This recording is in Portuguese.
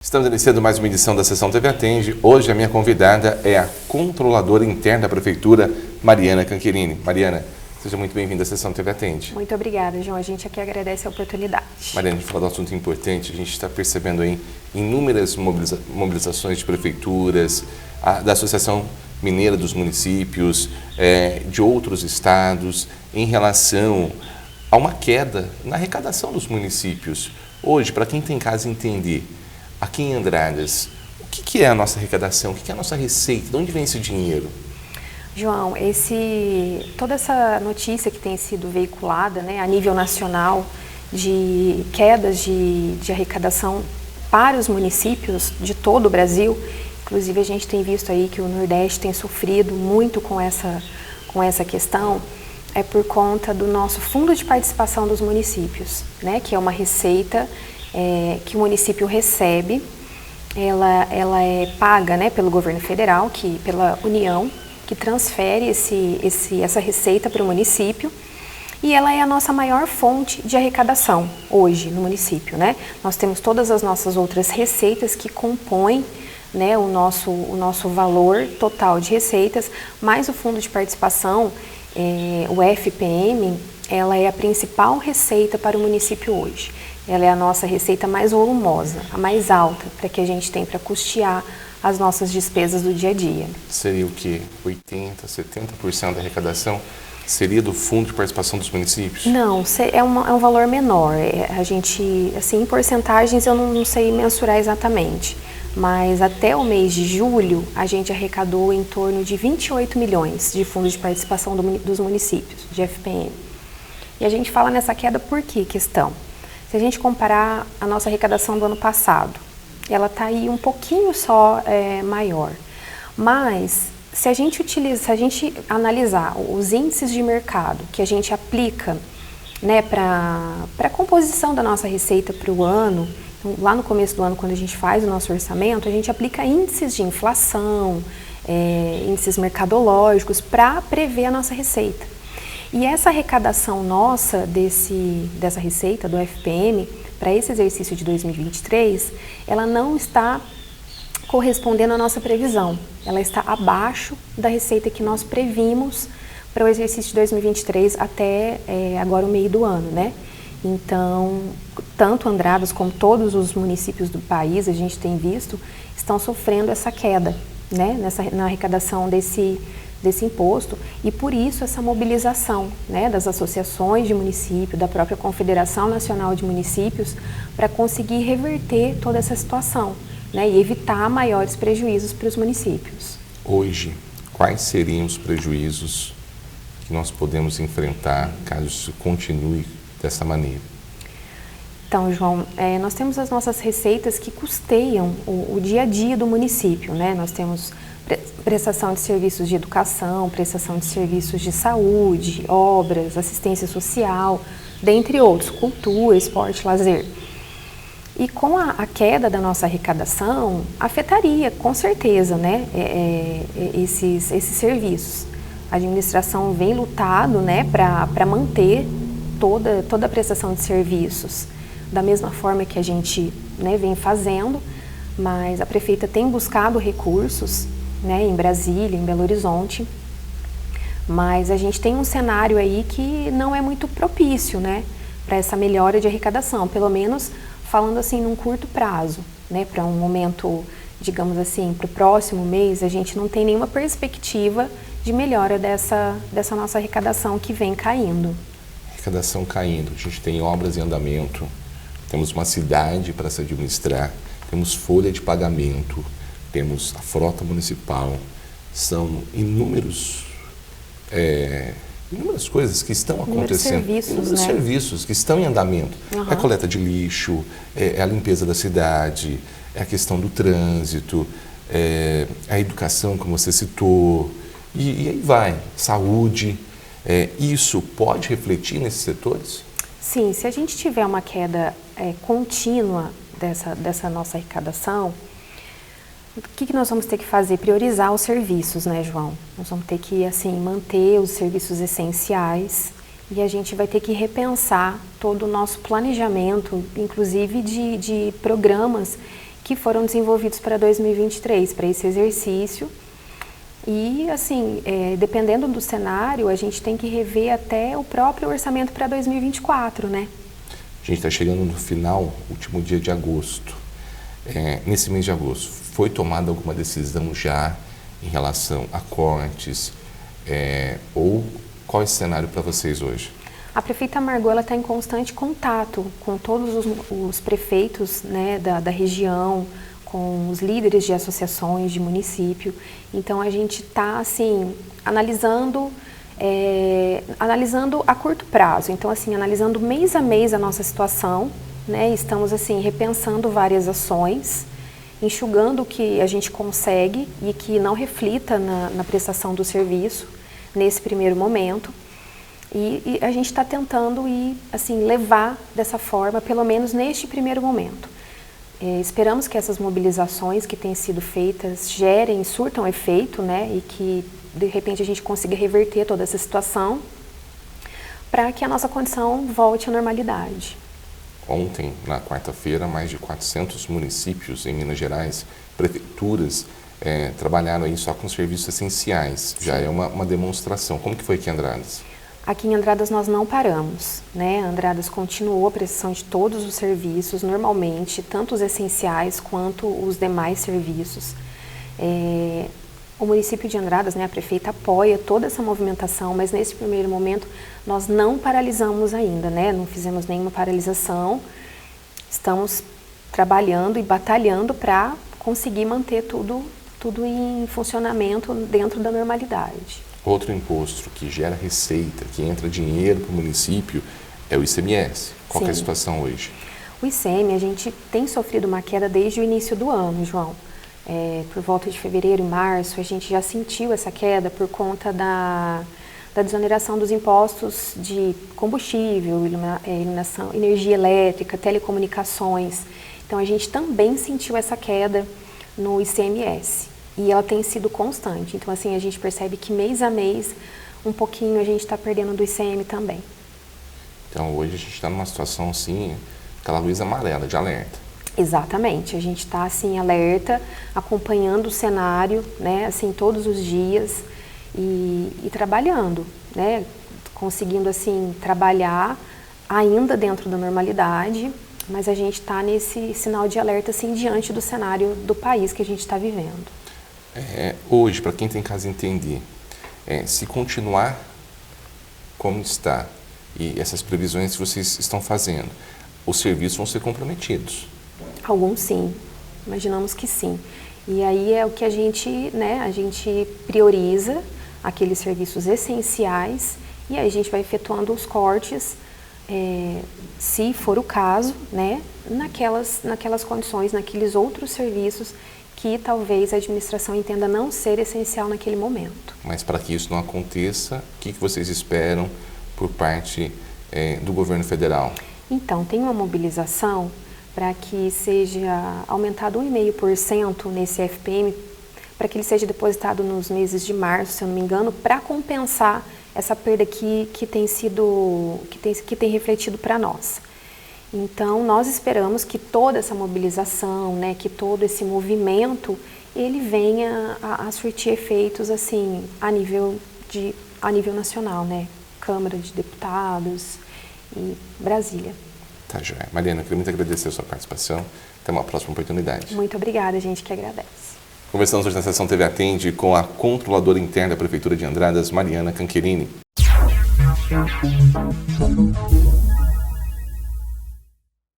Estamos iniciando mais uma edição da Sessão TV Atende. Hoje a minha convidada é a controladora interna da Prefeitura, Mariana Cancherini. Mariana, seja muito bem-vinda à Sessão TV Atende. Muito obrigada, João. A gente aqui agradece a oportunidade. Mariana, a gente fala de um assunto importante. A gente está percebendo aí inúmeras mobilizações de prefeituras, da Associação Mineira dos Municípios, de outros estados, em relação a uma queda na arrecadação dos municípios. Hoje, para quem tem casa entender, aqui em Andradas, o que é a nossa arrecadação? O que é a nossa receita? De onde vem esse dinheiro? João, toda essa notícia que tem sido veiculada, né, a nível nacional de quedas de arrecadação para os municípios de todo o Brasil, inclusive a gente tem visto aí que o Nordeste tem sofrido muito com essa questão, é por conta do nosso Fundo de Participação dos Municípios, né, que é uma receita que o município recebe. Ela é paga, né, pelo governo federal, pela União, que transfere essa receita para o município, e ela é a nossa maior fonte de arrecadação hoje no município, né? Nós temos todas as nossas outras receitas que compõem, né, o nosso valor total de receitas, mas o Fundo de Participação, o FPM, ela é a principal receita para o município hoje. Ela é a nossa receita mais volumosa, a mais alta, para que a gente tem para custear as nossas despesas do dia a dia. Seria o quê? 80%, 70% da arrecadação seria do Fundo de Participação dos Municípios? Não, é um valor menor. A gente, assim, em porcentagens eu não sei mensurar exatamente, mas até o mês de julho a gente arrecadou em torno de 28 milhões de Fundo de Participação dos municípios, de FPM. E a gente fala nessa queda por que questão? Se a gente comparar a nossa arrecadação do ano passado, ela está aí um pouquinho só maior. Mas se a gente analisar os índices de mercado que a gente aplica, né, para a composição da nossa receita para o ano, lá no começo do ano, quando a gente faz o nosso orçamento, a gente aplica índices de inflação, índices mercadológicos para prever a nossa receita. E essa arrecadação nossa dessa receita do FPM para esse exercício de 2023, ela não está correspondendo à nossa previsão. Ela está abaixo da receita que nós previmos para o exercício de 2023 até agora o meio do ano, né? Então, tanto Andradas como todos os municípios do país, a gente tem visto, estão sofrendo essa queda, né, na arrecadação desse imposto, e por isso essa mobilização, né, das associações de município, da própria Confederação Nacional de Municípios, para conseguir reverter toda essa situação, né, e evitar maiores prejuízos para os municípios. Hoje, quais seriam os prejuízos que nós podemos enfrentar caso isso continue dessa maneira? Então, João, nós temos as nossas receitas que custeiam o dia a dia do município, né? Nós temos prestação de serviços de educação, prestação de serviços de saúde, obras, assistência social, dentre outros, cultura, esporte, lazer. E com a queda da nossa arrecadação, afetaria, com certeza, né, esses serviços. A administração vem lutado, né, para manter toda a prestação de serviços da mesma forma que a gente, né, vem fazendo, mas a prefeita tem buscado recursos, né, em Brasília, em Belo Horizonte, mas a gente tem um cenário aí que não é muito propício, né, para essa melhora de arrecadação, pelo menos falando assim num curto prazo, né, para um momento, digamos assim, para o próximo mês, a gente não tem nenhuma perspectiva de melhora dessa nossa arrecadação que vem caindo. Arrecadação caindo, a gente tem obras em andamento, temos uma cidade para se administrar, temos folha de pagamento, temos a frota municipal, são inúmeras coisas que estão acontecendo, inúmeros serviços que estão em andamento. Uhum. É a coleta de lixo, é a limpeza da cidade, é a questão do trânsito, é a educação, como você citou, e aí vai, saúde. Isso pode refletir nesses setores? Sim, se a gente tiver uma queda contínua dessa nossa arrecadação, o que nós vamos ter que fazer? Priorizar os serviços, né, João? Nós vamos ter que, assim, manter os serviços essenciais e a gente vai ter que repensar todo o nosso planejamento, inclusive de programas que foram desenvolvidos para 2023, para esse exercício. E, assim, dependendo do cenário, a gente tem que rever até o próprio orçamento para 2024, né? A gente está chegando no final, último dia de agosto. Nesse mês de agosto, foi tomada alguma decisão já em relação a cortes? Ou qual é o cenário para vocês hoje? A prefeita Margot está em constante contato com todos os prefeitos, né, da região, com os líderes de associações, de município. Então, a gente está, assim, analisando a curto prazo. Então, assim, analisando mês a mês a nossa situação, né? Estamos, assim, repensando várias ações, enxugando o que a gente consegue e que não reflita na prestação do serviço nesse primeiro momento. E a gente está tentando assim, levar dessa forma, pelo menos neste primeiro momento. Esperamos que essas mobilizações que têm sido feitas surtam efeito, né? E que, de repente, a gente consiga reverter toda essa situação para que a nossa condição volte à normalidade. Ontem, na quarta-feira, mais de 400 municípios em Minas Gerais, prefeituras, trabalharam aí só com serviços essenciais. Já é uma demonstração. Como que foi aqui em Andradas? Aqui em Andradas nós não paramos, né? Andradas continuou a prestação de todos os serviços, normalmente, tanto os essenciais quanto os demais serviços. O município de Andradas, né, a prefeita apoia toda essa movimentação, mas nesse primeiro momento nós não paralisamos ainda, né? Não fizemos nenhuma paralisação. Estamos trabalhando e batalhando para conseguir manter tudo em funcionamento dentro da normalidade. Outro imposto que gera receita, que entra dinheiro para o município, é o ICMS. Qual é a situação hoje? O ICM, a gente tem sofrido uma queda desde o início do ano, João. Por volta de fevereiro e março, a gente já sentiu essa queda por conta da desoneração dos impostos de combustível, iluminação, energia elétrica, telecomunicações. Então, a gente também sentiu essa queda no ICMS. E ela tem sido constante. Então, assim, a gente percebe que mês a mês, um pouquinho a gente está perdendo do ICM também. Então, hoje a gente está numa situação, assim, aquela luz amarela de alerta. Exatamente. A gente está, assim, alerta, acompanhando o cenário, né, assim, todos os dias e trabalhando, né, conseguindo, assim, trabalhar ainda dentro da normalidade, mas a gente está nesse sinal de alerta, assim, diante do cenário do país que a gente está vivendo. Hoje, para quem tem casa entender, se continuar como está e essas previsões que vocês estão fazendo, os serviços vão ser comprometidos? Alguns sim, imaginamos que sim. E aí é o que a gente prioriza aqueles serviços essenciais e aí a gente vai efetuando os cortes, se for o caso, né, naquelas condições, naqueles outros serviços que talvez a administração entenda não ser essencial naquele momento. Mas para que isso não aconteça, o que vocês esperam por parte do governo federal? Então, tem uma mobilização para que seja aumentado 1,5% nesse FPM, para que ele seja depositado nos meses de março, se eu não me engano, para compensar essa perda que tem refletido para nós. Então, nós esperamos que toda essa mobilização, né, que todo esse movimento, ele venha a surtir efeitos, assim, a nível nacional, né? Câmara de Deputados e Brasília. Tá, joia. Mariana, eu queria muito agradecer a sua participação. Até uma próxima oportunidade. Muito obrigada, a gente que agradece. Conversamos hoje na Sessão TV Atende com a controladora interna da Prefeitura de Andradas, Mariana Cancherini.